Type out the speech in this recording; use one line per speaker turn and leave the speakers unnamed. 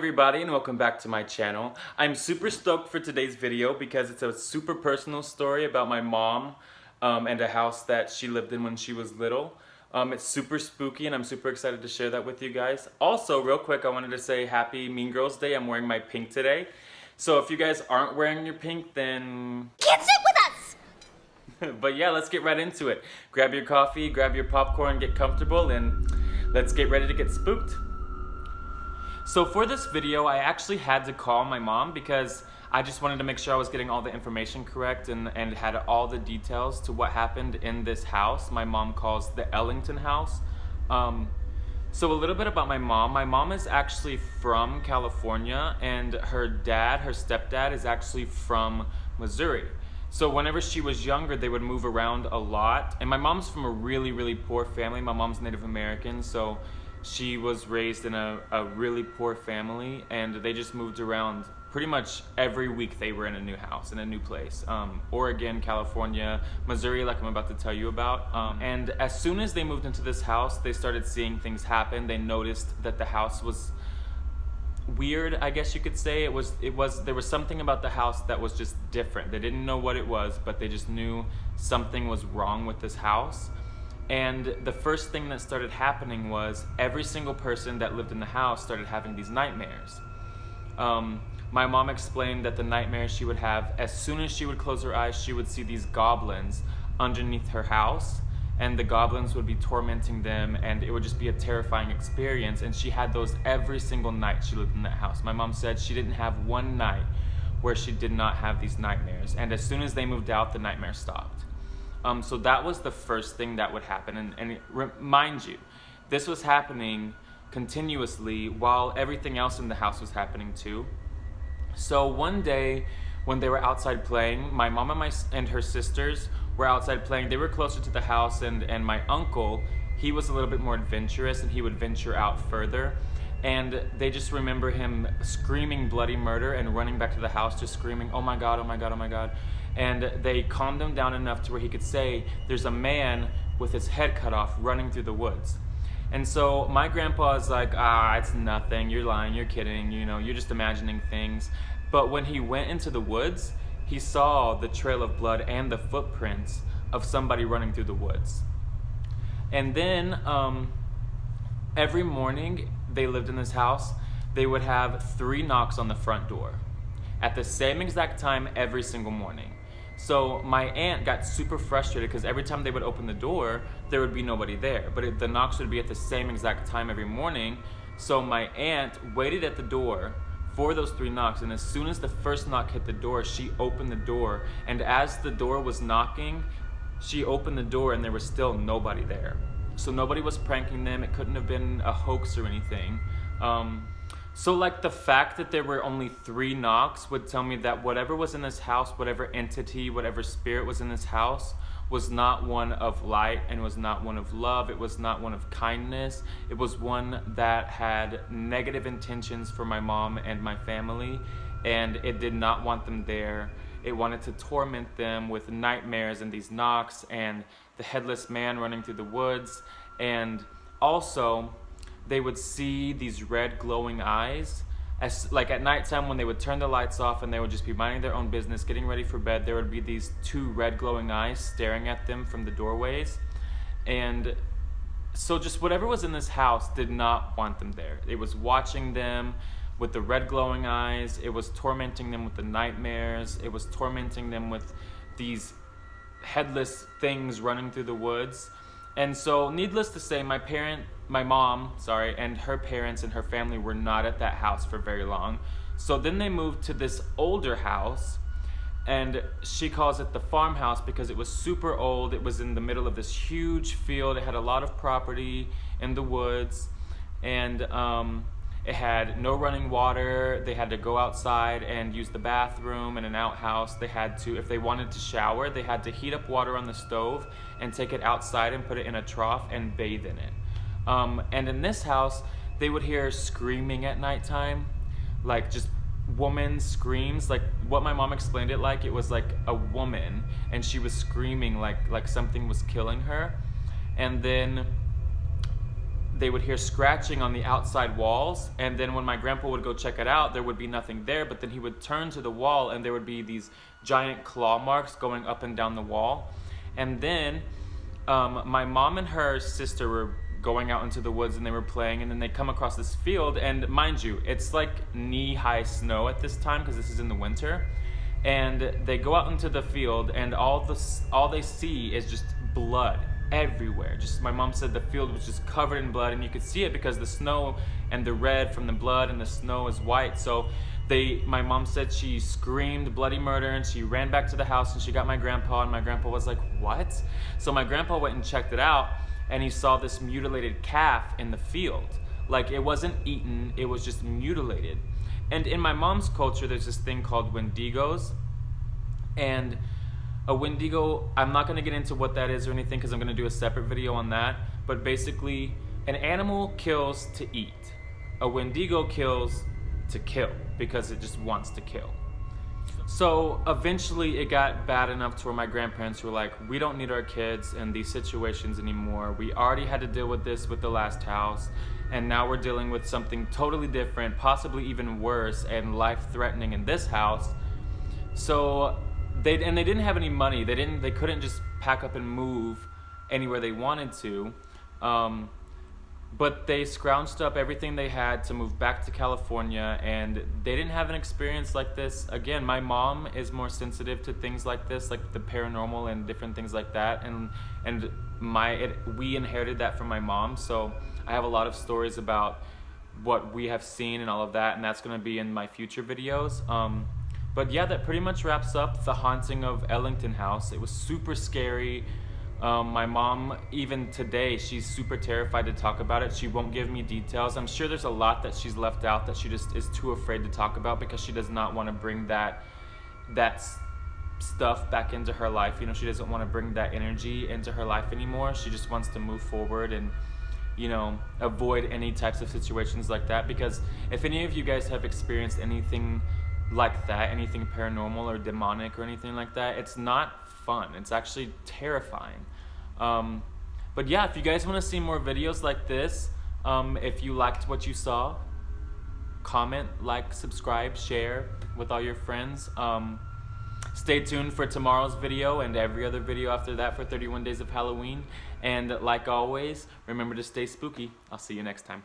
everybody, and welcome back to my channel. I'm super stoked for today's video because it's a super personal story about my mom and a house that she lived in when she was little. It's super spooky and I'm super excited to share that with you guys. Also, real quick, I wanted to say happy Mean Girls Day. I'm wearing my pink today. So if you guys aren't wearing your pink, then
can't sit with us!
But yeah, let's get right into it. Grab your coffee, grab your popcorn, get comfortable, and let's get ready to get spooked. So for this video, I actually had to call my mom because I just wanted to make sure I was getting all the information correct and had all the details to what happened in this house my mom calls the Ellington house. So a little bit about my mom. My mom is actually from California and her stepdad is actually from Missouri. So whenever she was younger, they would move around a lot. And my mom's from a really, really poor family. My mom's Native American, so she was raised in a really poor family, and they just moved around pretty much every week. They were in a new house, in a new place. Oregon, California, Missouri, like I'm about to tell you about. And as soon as they moved into this house, they started seeing things happen. They noticed that the house was weird, I guess you could say. There was something about the house that was just different. They didn't know what it was, but they just knew something was wrong with this house. And the first thing that started happening was every single person that lived in the house started having these nightmares. My mom explained that the nightmares she would have, as soon as she would close her eyes, she would see these goblins underneath her house, and the goblins would be tormenting them, and it would just be a terrifying experience. And she had those every single night she lived in that house. My mom said she didn't have one night where she did not have these nightmares, and as soon as they moved out, the nightmare stopped. So that was the first thing that would happen. And mind you, this was happening continuously while everything else in the house was happening too. So one day when they were outside playing, my mom and her sisters were outside playing. They were closer to the house, and my uncle, he was a little bit more adventurous and he would venture out further. And they just remember him screaming bloody murder and running back to the house just screaming, "Oh my God, oh my God, oh my God." And they calmed him down enough to where he could say, "There's a man with his head cut off running through the woods." And so my grandpa is like, "It's nothing, you're lying, you're kidding, you're just imagining things." But when he went into the woods, he saw the trail of blood and the footprints of somebody running through the woods. And then every morning they lived in this house, they would have 3 knocks on the front door at the same exact time every single morning. So my aunt got super frustrated because every time they would open the door, there would be nobody there. But the knocks would be at the same exact time every morning. So my aunt waited at the door for those 3 knocks, and as soon as the first knock hit the door, she opened the door. And as the door was knocking, she opened the door and there was still nobody there. So nobody was pranking them. It couldn't have been a hoax or anything. So like the fact that there were only 3 knocks would tell me that whatever was in this house, whatever entity, whatever spirit was in this house, was not one of light and was not one of love. It was not one of kindness. It was one that had negative intentions for my mom and my family, and it did not want them there. It wanted to torment them with nightmares and these knocks and the headless man running through the woods. And also, they would see these red glowing eyes. Like at nighttime when they would turn the lights off and they would just be minding their own business, getting ready for bed, there would be these 2 red glowing eyes staring at them from the doorways. And so just whatever was in this house did not want them there. It was watching them with the red glowing eyes. It was tormenting them with the nightmares. It was tormenting them with these headless things running through the woods. And so needless to say, my mom, and her parents and her family were not at that house for very long. So then they moved to this older house, and she calls it the farmhouse because it was super old. It was in the middle of this huge field. It had a lot of property in the woods, and it had no running water. They had to go outside and use the bathroom in an outhouse. They had to, if they wanted to shower, they had to heat up water on the stove and take it outside and put it in a trough and bathe in it. And in this house, they would hear screaming at nighttime, like just woman screams. Like what my mom explained it like, it was like a woman and she was screaming like something was killing her. And then they would hear scratching on the outside walls, and then when my grandpa would go check it out, there would be nothing there, but then he would turn to the wall and there would be these giant claw marks going up and down the wall. And then my mom and her sister were going out into the woods and they were playing, and then they come across this field, and mind you, it's like knee-high snow at this time because this is in the winter. And they go out into the field, and all they see is just blood everywhere. Just, my mom said the field was just covered in blood, and you could see it because the snow and the red from the blood and the snow is white. So my mom said she screamed bloody murder, and she ran back to the house, and she got my grandpa, and my grandpa was like, what? So my grandpa went and checked it out, and he saw this mutilated calf in the field. Like, it wasn't eaten, it was just mutilated. And in my mom's culture, there's this thing called wendigos. And a wendigo, I'm not going to get into what that is or anything because I'm going to do a separate video on that. But basically, an animal kills to eat. A wendigo kills to kill because it just wants to kill. So eventually it got bad enough to where my grandparents were like, we don't need our kids in these situations anymore. We already had to deal with this with the last house, and now we're dealing with something totally different, possibly even worse and life-threatening in this house. So they didn't have any money. They couldn't just pack up and move anywhere they wanted to. But they scrounged up everything they had to move back to California, and they didn't have an experience like this. Again, my mom is more sensitive to things like this, like the paranormal and different things like that, and we inherited that from my mom. So I have a lot of stories about what we have seen and all of that, and that's going to be in my future videos. But yeah, that pretty much wraps up the haunting of Ellington House. It was super scary. My mom, even today, she's super terrified to talk about it. She won't give me details. I'm sure there's a lot that she's left out that she just is too afraid to talk about because she does not want to bring that stuff back into her life. You know, she doesn't want to bring that energy into her life anymore. She just wants to move forward and, you know, avoid any types of situations like that. Because if any of you guys have experienced anything like that, anything paranormal or demonic or anything like that, it's not fun. It's actually terrifying. But yeah, if you guys want to see more videos like this, if you liked what you saw, comment, like, subscribe, share with all your friends. Stay tuned for tomorrow's video and every other video after that for 31 Days of Halloween. And like always, remember to stay spooky. I'll see you next time.